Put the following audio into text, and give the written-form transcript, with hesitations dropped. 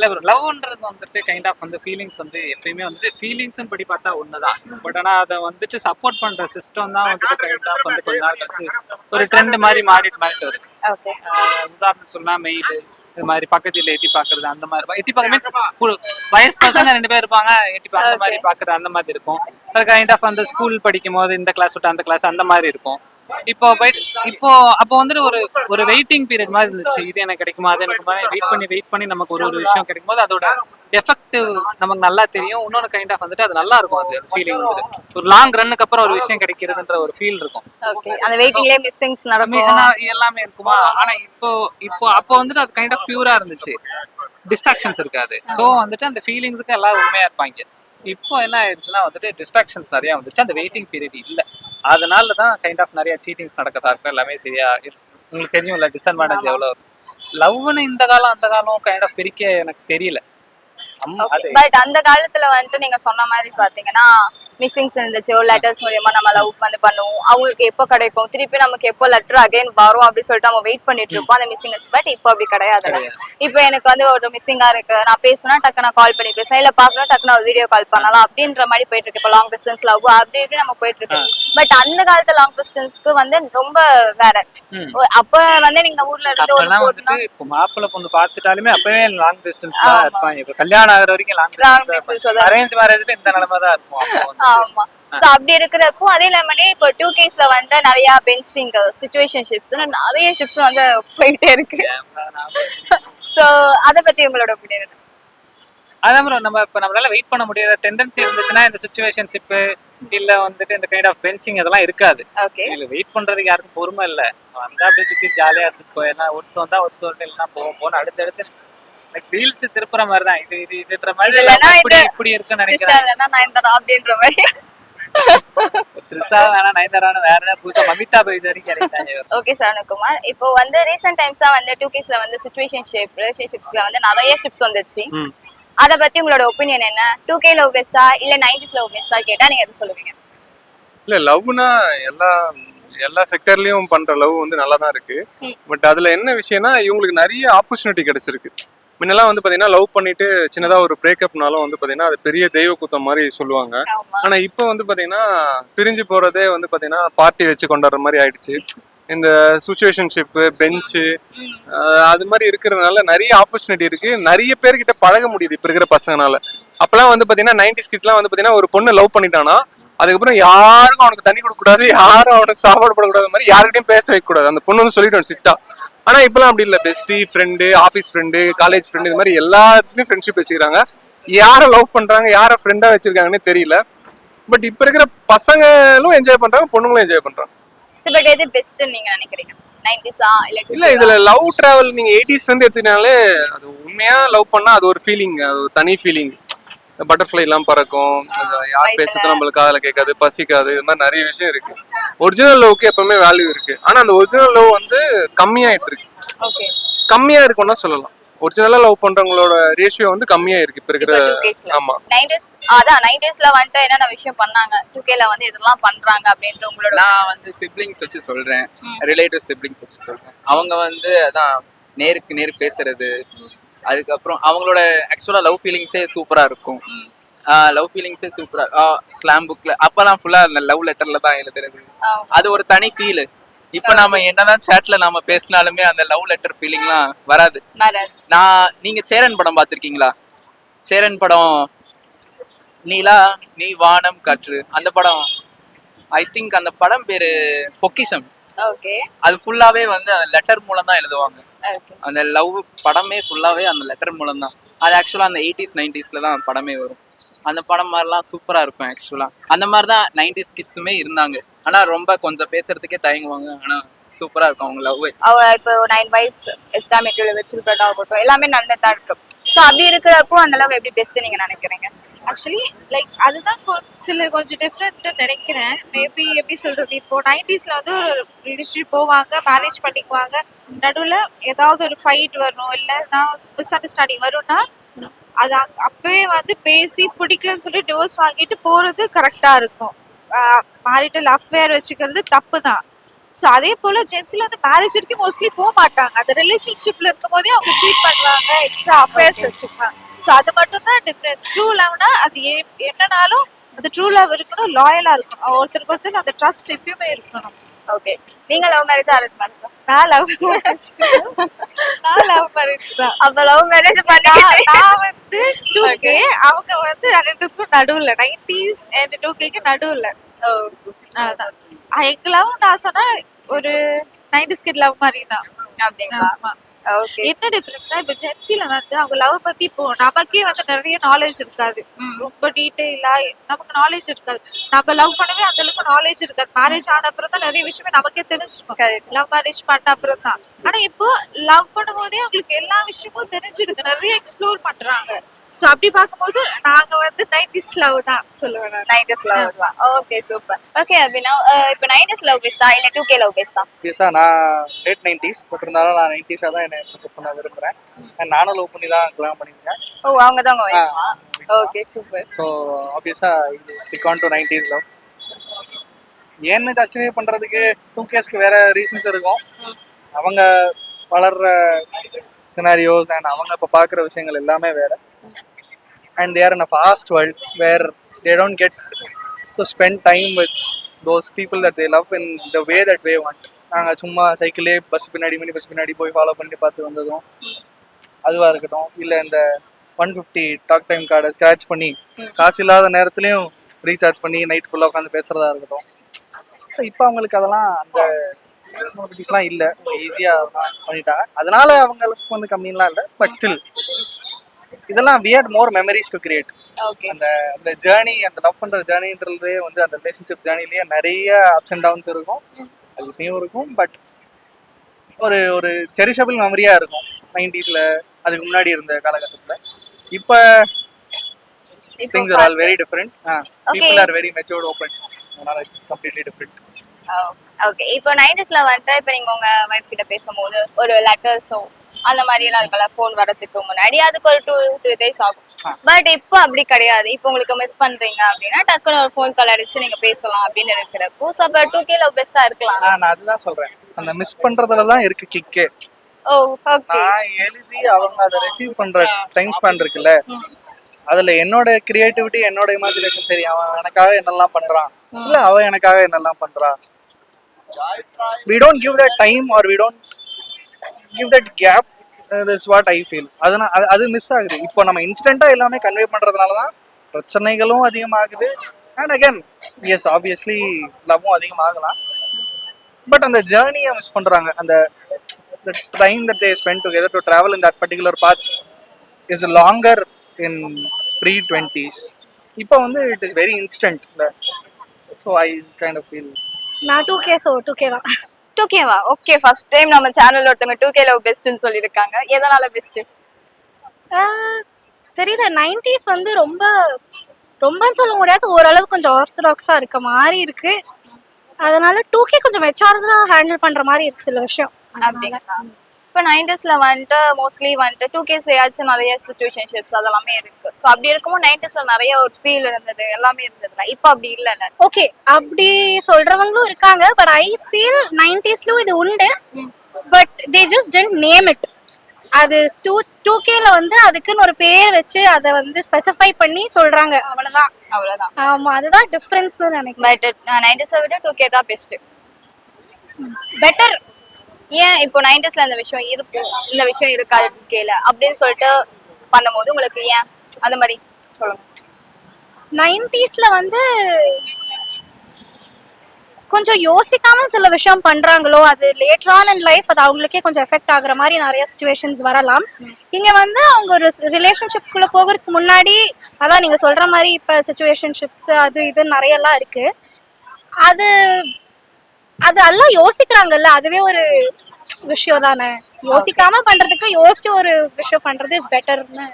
இல்ல ப்ரோ, லவ்ன்றது வந்துட்டு kind of வந்து ஃபீலிங்ஸ் வந்து எப்பயுமே வந்துட்டு ஃபீலிங்ஸ்னு படி பார்த்தா ஒண்ணுதான். பட் ஆனா அதை வந்துட்டு சப்போர்ட் பண்ற சிஸ்டம் தான் வந்துட்டு கைண்ட் ஆஃப் வந்து கொஞ்ச நாள் கழிச்சு ஒரு ட்ரெண்ட் மாதிரி மாறிட்டு வருது. ஓகே. உதாரணம் சொன்னா மெயில், இது மாதிரி பக்கத்துல எட்டி பாக்குறது, அந்த மாதிரி எட்டி பார்க்க மீன்ஸ் வயசு பசங்க 2 பேர் இருப்பாங்க, அந்த மாதிரி பாக்குறது, அந்த மாதிரி இருக்கும். கைண்ட் ஆஃப் அந்த ஸ்கூல் படிக்கும் போது இந்த கிளாஸ் விட்டு அந்த கிளாஸ் அந்த மாதிரி இருக்கும். இப்போ அப்போ வந்துட்டு ஒரு ஒரு வெயிட்டிங் பீரியட் மாதிரி இருந்துச்சு. இது எனக்கு கிடைக்குமா, அது எனக்கு வெயிட் பண்ணி நமக்கு ஒரு ஒரு விஷயம் கிடைக்கும் போது அதோட எஃபெக்டிவ் நமக்கு நல்லா தெரியும். இன்னொன்று கைண்ட் ஆஃப் வந்துட்டு அது நல்லா இருக்கும். அது ஃபீலிங் வந்துட்டு ஒரு லாங் ரன்னுக்கு அப்புறம் ஒரு விஷயம் கிடைக்கிறதுன்ற ஒரு ஃபீல் இருக்கும். ஓகே. அந்த வெயிட்டிங்லயே மிஸ்ஸிங்ஸ் நடக்கும். எல்லாமே இருக்குமா. ஆனா இப்போ இப்போ அப்போ வந்துட்டு அது கைண்ட் ஆஃப் பியூரா இருந்துச்சு, டிஸ்ட்ராக்ஷன்ஸ் இருக்காது. ஸோ வந்துட்டு அந்த ஃபீலிங்ஸுக்கு எல்லாரும் உண்மையா இருப்பாங்க. இப்போ என்ன ஆயிடுச்சுன்னா வந்துட்டு டிஸ்ட்ராக்ஷன்ஸ் நிறைய வந்துச்சு, அந்த வெயிட்டிங் பீரியட் இல்லை. அதனால தான் கைண்ட் ஆஃப் நிறைய சீட்டிங்ஸ் நடக்கதா இருக்கும். எல்லாமே சரியா உங்களுக்கு தெரியும்ல டிஸ்அட்வான்டேஜ் எவ்வளோ. லவ்னு இந்த காலம் அந்த காலம் கைண்ட் ஆஃப் பிரிக்க எனக்கு தெரியல. பட் அந்த காலத்துல வந்துட்டு நீங்க சொன்ன மாதிரி பாத்தீங்கன்னா மிஸ்ஸிங்ஸ் இருந்துச்சு. ஒரு லெட்டர்ஸ் மூலியமா நம்ம லவ் வந்து பண்ணுவோம். அவங்களுக்கு எப்போ கிடைக்கும், திருப்பி நமக்கு எப்போ லெட்டர் அகைன் வரும் அப்படின்னு சொல்லிட்டு நம்ம வெயிட் பண்ணிட்டு இருப்போம் அந்த மிஸ்ஸிங். பட் இப்போ அப்படி கிடையாதுல்ல. இப்போ எனக்கு வந்து ஒரு மிஸ்ஸிங்கா இருக்கு, நான் பேசினா டக்கு நான் கால் பண்ணி பேசுறேன், இல்ல பாக்கணும் டக்கு நான் வீடியோ கால் பண்ணலாம் அப்படின்ற மாதிரி போயிட்டு இருக்கு. இப்போ லாங் டிஸ்டன்ஸ் லவ் அப்படி இப்படி நம்ம போயிட்டு இருக்கு. பட் அந்த காலத்து லாங் டிஸ்டன்ஸ்க்கு வந்து ரொம்ப வேற. அப்ப வந்து நீங்க ஊர்ல இருந்து இப்போ மாப்பிள்ளை பொண்ணு பார்த்துட்டாலுமே அப்பவே லாங் டிஸ்டன்ஸ் தான் இருப்பாங்க. இப்போ கல்யாணம் ஆகிற வரைக்கும் லாங் டிஸ்டன்ஸ். அரேஞ்ச் மேரேஜ்ல இந்த நிலைமை தான் இருக்கும். ஆமா. சோ அப்படி இருக்கிறப்போ அதே இல்லாமலே இப்போ 2Ksல வந்து நிறைய பெஞ்சிங் சிச்சுவேஷன்ஷிப்ஸ் நிறைய ஷிப்ஸ் வந்து போயிட்டே இருக்கு. சோ அத பத்தி உங்களோட ஒப்பீனியன்? அதான் ப்ரோ, நம்ம இப்போ நம்மளால வெயிட் பண்ண முடியாத டெண்டன்சி இருந்துச்சுன்னா இந்த சிச்சுவேஷன்ஷிப் இல்ல வந்துட்டு இந்த கைண்ட் ஆஃப் பெஞ்சிங் அதெல்லாம் இருக்காது. இல்ல வெயிட் பண்றதுக்கு யாருக்கும் பொறுமை இல்லை. வந்தா அப்படியே சுற்றி ஜாலியா எடுத்துட்டு போயிடலாம். ஒருத்தர் வந்தா ஒருத்தர் இல்லைன்னா போன அடுத்தடுத்து ரீல்ஸ் திருப்புற மாதிரி தான். இது இதுன்ற மாதிரி இப்படி இருக்குன்னு நினைக்கிறேன். த்ரிஷா வேணா, நயன்தாரா வேற ஏதாவது புதுசா மமிதா பைஜ் வரைக்கும் கிடைக்காது. ஓகே சரவணகுமார், இப்போ வந்து ரீசெண்ட் டைம்ஸா வந்து 2Ksல வந்து சிச்சுவேஷன்ஷிப் ரிலேஷன்ஷிப்ஸ்ல வந்து நிறைய ஷிப்ஸ் வந்துச்சு. அத பத்தி உங்களோட ஒப்பீனியன் என்ன? 2K லவ் பெஸ்டா இல்ல 90s லவ் பெஸ்டா கேட்டா நீங்க எது சொல்லுவீங்க? இல்ல லவ்னா எல்லா செக்டர்லயும் பண்ற லவ் வந்து நல்லா தான் இருக்கு. பட் அதுல என்ன விஷயம்னா இவங்களுக்கு நிறைய ஆப்பர்ச்சுனிட்டி கிடைச்சிருக்கு. முன்னெல்லாம் வந்து பாத்தீங்கன்னா லவ் பண்ணிட்டு சின்னதா ஒரு பிரேக்கப்னாலும் வந்து பாத்தீங்கன்னா அது பெரிய தெய்வ குத்தம் மாதிரி சொல்லுவாங்க. ஆனா இப்போ வந்து பாத்தீங்கன்னா பிரிஞ்சு போறதே வந்து பாத்தீங்கன்னா பார்ட்டி வச்சு கொண்டாடுற மாதிரி ஆயிடுச்சு. இந்த சிச்சுவேஷன்ஷிப் பெஞ்சு அது மாதிரி இருக்கிறதுனால நிறைய ஆப்பர்ச்சுனிட்டி இருக்கு. நிறைய பேர்கிட்ட பழக முடியுது இப்ப இருக்கிற பசங்கனால. அப்பெல்லாம் வந்து பாத்தீங்கன்னா 90s கிட்லாம் வந்து பாத்தீங்கன்னா ஒரு பொண்ணு லவ் பண்ணிட்டானா அதுக்கப்புறம் யாருக்கும் அவனுக்கு தண்ணி கொடுக்க கூடாது, யாரும் அவனுக்கு சாப்பாடு போடக்கூடாது, மாதிரி யாருக்கிட்டையும் பேச வைக்க கூடாது. அந்த பொண்ணு வந்து சொல்லிட்டு சிட்டா. ஆனா இப்பெல்லாம் அப்படி இல்லை. Bestie friend, office friend, college friend, இது மாதிரி எல்லாத்துலயும் ஃப்ரெண்ட்ஷிப் வச்சுக்கிறாங்க. யாரை லவ் பண்றாங்க, யாரை ஃப்ரெண்டா வச்சிருக்காங்கன்னு தெரியல. பட் இப்ப இருக்கிற பசங்களும் என்ஜாய் பண்றாங்க, பொண்ணுங்களும் என்ஜாய் பண்றாங்க. பட் எது பெஸ்ட் நீங்க நினைக்கிறீங்க? 90s இல்ல இதுல லவ் டிராவல் நீங்க 80s இருந்து எடுத்துக்கிட்டாலே அது உண்மையா லவ் பண்ணா அது ஒரு ஃபீலிங், அது ஒரு தனி ஃபீலிங். பட்டர்ஃப்ளை எல்லாம் பறக்கும், யார் பேசுறது நம்மளுக்கு காதுல கேட்காது, பசிக்காது, இது மாதிரி நிறைய விஷயம் இருக்கு. ஒரிஜினல் லவ்க்கு எப்பவுமே வேல்யூ இருக்கு. ஆனா அந்த ஒரிஜினல் லவ் வந்து கம்மியாயிட்டு இருக்கு. கம்மியா இருக்கும்னா சொல்லலாம். ஒரிஜினலா லவ் பண்றவங்களோட ரேஷியோ வந்து கம்மியா இருக்கு இப்ப இருக்கிற. ஆமா 90sல வந்துட்டு என்னென்ன விஷயம் பண்ணாங்க, 2Kல வந்து இதெல்லாம் பண்றாங்க அப்படின்ற உங்களோட? நான் வந்து சிப்ளிங்ஸ் வச்சு சொல்றேன், ரிலேட்டிவ் சிப்ளிங்ஸ் வச்சு சொல்றேன். அவங்க வந்து அதான் நேருக்கு நேர் பேசுறது, அதுக்கப்புறம் அவங்களோட ஆக்சுவலா லவ் ஃபீலிங்ஸே சூப்பரா இருக்கும். லவ் ஃபீலிங்ஸே சூப்பரா ஸ்லாம் புக்ல அப்பெல்லாம் ஃபுல்லா அந்த லவ் லெட்டர்ல தான் எழுதுறது. அது ஒரு தனி ஃபீல். இப்ப நாம என்னதான் சேட்ல நாம பேசினாலுமே அந்த லவ் லெட்டர் ஃபீலிங்லாம் வராது. நீங்க சேரன் படம் பாத்திருக்கீங்களா? சேரன் படம் நீலா நீ வானம் காற்று, அந்த படம் ஐ திங்க் அந்த படம் பேரு பொக்கிஷம். அது ஃபுல்லாவே வந்து அந்த லெட்டர் மூலம் தான் எழுதுவாங்க. அந்த லவ் படமே ஃபுல்லாவே அந்த லெட்டர் மூலம் தான். அது ஆக்சுவலா அந்த 80s 90sல தான் படமே வரும். அந்த படம் மாதிரிலாம் சூப்பரா இருக்கும். ஆக்சுவலா அந்த மாதிரி தான் 90s கிட்ஸுமே இருந்தாங்க. ஆனா ரொம்ப கொஞ்சம் பேசுறதுக்கே தயங்குவாங்க. ஆனா சூப்பரா இருக்கும் அவங்க லவ். இப்போ 9 வைஃப்ஸ் எஸ்டாமேட்டிவ்ல வச்சிருக்கதா இருக்கட்டும், எல்லாமே நல்லதா இருக்கு. சோ அப்படி இருக்கிறப்போ அந்த லவ் எப்படி பெஸ்ட் நீங்க நினைக்கிறீங்க? ஆக்சுவலி லைக் அதுதான் கொஞ்சம் டிஃப்ரெண்ட் நினைக்கிறேன். மேபி எப்படி சொல்றது, இப்போ 90sல வந்து ஒரு ரிலேஷன்ஷிப் போவாங்க, மேரேஜ் பண்ணிக்குவாங்க, நடுவில் ஏதாவது ஒரு ஃபைட் வரும், இல்லைன்னா மிஸ் அண்டர்ஸ்டாண்டிங் வரும்னா அது அப்பவே வந்து பேசி பிடிக்கலன்னு சொல்லி டிவோர்ஸ் வாங்கிட்டு போறது கரெக்டா இருக்கும். மேரிட்டல் அஃபேர் வச்சுக்கிறது தப்பு தான். ஸோ அதே போல ஜென்ஸ்ல வந்து மேரேஜ் வரைக்கும் மோஸ்ட்லி போக மாட்டாங்க. அந்த ரிலேஷன்ஷிப்ல இருக்கும் போதே அவங்க ட்ரீட் பண்ணுவாங்க, எக்ஸ்ட்ரா அஃபேர்ஸ் வச்சுப்பாங்க. ஸோ அது மட்டும் தான் டிஃபரன்ஸ். ட்ரூ லவ்னா அது என்னனாலும் அந்த ட்ரூ லவ் இருக்கணும், லாயலா இருக்கணும், ஒருத்தருக்கு ஒருத்தர் அந்த ட்ரஸ்ட் எப்பயுமே இருக்கணும். ஓகே. நீங்க லவ் மேரேஜ் அரேஞ்ச் மேரேஜா? நான் லவ் மேரேஜ் தான். அப்ப லவ் மேரேஜ் பண்ணி நான் வந்து 2K, அவங்க வந்து ரெண்டுத்துக்கும் நடுவுல 90s and 2K நடுவுல. அதான் எங்க லவ் நான் சொன்னா ஒரு 90s கிட் லவ் மாதிரி தான். அப்படிங்களா? ஆமா. ஓகே. என்ன டிஃபரன்ஸ்னா இப்போ ஜென்சில வந்து அவங்க லவ் பத்தி இப்போ நமக்கே வந்து நிறைய நாலேஜ் இருக்காது, ரொம்ப டீட்டெயிலா நமக்கு நாலேஜ் இருக்காது. நம்ம லவ் பண்ணவே அந்த அளவுக்கு நாலேஜ் இருக்காது. மேரேஜ் ஆன அப்புறம் தான் நிறைய விஷயமே நமக்கே தெரிஞ்சிருக்கும், லவ் மேரேஜ் பண்ண அப்புறம் தான். ஆனா இப்போ லவ் பண்ணும்போதே அவங்களுக்கு எல்லா விஷயமும் தெரிஞ்சிடுது, நிறைய எக்ஸ்ப்ளோர் பண்றாங்க. ஸோ அப்படி பார்க்கும்போது நாங்க வந்து 90s லவ் தான் சொல்லுவேன் நான். 90s லவ் தான். Okay, super. ஓகே அபினா, இப்போ 90s லவ் பெஸ்டா இல்ல 2K லவ் பெஸ்டா? பேஸா நான் லேட் 90s, பட் இருந்தாலும் நான் 90s தான் என்ன லவ் பண்ண விரும்புறேன். நானும் லவ் பண்ணி தான் கல்யாணம் பண்ணிருக்கேன். ஓ, அவங்க தான் உங்க வைஃபா? Okay, super. ஸோ ஆப்வியஸா இது stick on to 90s love. ஏன்னு ஜஸ்டிஃபை பண்றதுக்கு 2Ksக்கு வேற ரீசன்ஸ் இருக்கும். அவங்க வளர்ற சினாரியோஸ் அண்ட் அவங்க இப்போ பார்க்குற விஷயங்கள் எல்லாமே வேற. And they are in a fast world where they don't get to spend time with those people that they love in the way that they want. நாங்கள் சும்மா சைக்கிளே பஸ் பின்னாடி போய் ஃபாலோ பண்ணி பார்த்து வந்ததும் அதுவாக இருக்கட்டும், இல்லை இந்த 150 டாக் டைம் கார்டை ஸ்க்ராட்ச் பண்ணி காசு இல்லாத நேரத்துலையும் ரீசார்ஜ் பண்ணி நைட் ஃபுல்லாக உட்காந்து பேசுகிறதா இருக்கட்டும். ஸோ இப்போ அவங்களுக்கு அதெல்லாம் அந்த ஆப்பர்ச்சுனிட்டிஸ்லாம் இல்லை, ஈஸியாக பண்ணிட்டாங்க. அதனால அவங்களுக்கு வந்து கம்மியெலாம் இல்லை, பட் ஸ்டில் இதெல்லாம் we had more memories to create. Okay. அந்த ஜேர்னி, அந்த லவ் பண்ற ஜேர்னின்றதே வந்து அந்த ரிலேஷன்ஷிப் ஜேர்னிலேயே நிறைய அப்ஸ் அண்ட் டவுன்ஸ் இருக்கும், அது இப்பயும் இருக்கும். பட் ஒரு செரிஷபிள் மெமரியா இருக்கும் 90sல, அதுக்கு முன்னாடி இருந்த காலகட்டத்தில். இப்போ things are all very different. People are very matured, open. அதனால it's completely different. ஓகே. இப்போ 90s ல வந்துட்டு இப்போ நீங்க உங்க வைஃப் கிட்ட பேசும்போது ஒரு லெட்டர்ஸோ அந்த மாதிரி எல்லாம் இருக்கல, ஃபோன் வரதுக்கு முன்னாடி அதுக்கு ஒரு 2-3 days ஆகும். பட் இப்போ அப்படி கிடையாது. இப்போ உங்களுக்கு மிஸ் பண்றீங்க அப்படின்னா டக்குன்னு ஒரு ஃபோன் கால் அடிச்சு நீங்க பேசலாம் அப்படின்னு இருக்கிறப்போ, ஸோ அப்போ 2K லவ் பெஸ்டா இருக்கலாம். நான் அதுதான் சொல்றேன், அந்த மிஸ் பண்றதுல தான் இருக்கு கிக்கே. ஓ, ஓகே. நான் எழுதி அவங்க அதை ரிசீவ் பண்ற டைம் ஸ்பேன் இருக்குல்ல, அதுல என்னோட கிரியேட்டிவிட்டி, என்னோட இமேஜினேஷன், சரி அவன் எனக்காக என்னெல்லாம் பண்றான், இல்ல அவன் எனக்காக என்னெல்லாம் பண்றா, we don't give that time or we don't give that gap. That's what I feel. அது மிஸ் ஆகுது. இப்போ நம்ம இன்ஸ்டன்ட்டா எல்லாமே கன்வே பண்றதுனால தான் பிரச்சனைகளும் அதிகமாகுது. அண்ட் அகேன் எஸ் ஆப்வியஸ்லி லவ்வும் அதிகமாகலாம், பட் அந்த ஜேர்னியை மிஸ் பண்றாங்க. அந்த time that they spend together to travel in that particular path is longer in pre-20s. இப்போ வந்து it is very instant. So I kind of feel நான் 2K, ஸோ 2K தான். 2Kவா? Okay. First time நம்ம சேனல்ல ஒருத்தவங்க 2K love பெஸ்ட்னு சொல்லியிருக்காங்க. எதனால best? தெரியல, 90s வந்து ரொம்பன்னு சொல்ல முடியாது, ஓரளவு கொஞ்சம் ஆர்த்தடாக்ஸா இருக்க மாதிரி இருக்கு. அதனால 2K கொஞ்சம் மெச்சூர்டா ஹேண்டில் பண்ற மாதிரி இருக்கு சில விஷயம். அப்படிங்களா? இப்போ 90sல வந்துட்டு மோஸ்ட்லி வந்துட்டு 2Ksலயாச்சும் நிறைய சிச்சுவேஷன்ஷிப்ஸ் அதெல்லாமே இருக்கு. ஸோ அப்படி இருக்கும்போது 90sல நிறைய ஒரு ஃபீல் இருந்தது, எல்லாமே இருந்ததுல. இப்போ அப்படி இல்லைல்ல. ஓகே, அப்படி சொல்றவங்களும் இருக்காங்க, பட் ஐ ஃபீல் 90sலயும் இது உண்டு, but they just tend name it. அது 2Kல வந்து அதுக்குன்னு ஒரு பேர் வச்சு அதை வந்து ஸ்பெசிஃபை பண்ணி சொல்றாங்க, அவ்வளவுதான். ஆமா, அதுதான் டிஃபரன்ஸ்னு நினைக்கிறேன். பட் 90s விட 2K தான் பெஸ்ட், பெட்டர். ஏன் இப்போ 90sல இந்த விஷயம் இருக்கும், இந்த விஷயம் இருக்காது 2Kல அப்படின்னு சொல்லிட்டு பண்ணும்போது உங்களுக்கு ஏன் அந்த மாதிரி சொல்லுங்க. 90sல வந்து கொஞ்சம் யோசிக்காம சில விஷயம் பண்றாங்களோ, அது லேட்டர் ஆன் இன் லைஃப் அது அவங்களுக்கே கொஞ்சம் எஃபெக்ட் ஆகுற மாதிரி நிறைய சிச்சுவேஷன்ஸ் வரலாம். இங்க வந்து அவங்க ஒரு ரிலேஷன்ஷிப்குள்ள போகிறதுக்கு முன்னாடி, அதான் நீங்க சொல்ற மாதிரி இப்ப சிச்சுவேஷன்ஷிப்ஸ் அது இது நிறைய எல்லாம் இருக்கு, அது எல்லாம் யோசிக்கிறாங்கல்ல, அதுவே ஒரு விஷயம் தானே. யோசிக்காம பண்றதுக்கு யோசிச்சு ஒரு விஷயம் பண்றது இஸ் பெட்டர்னு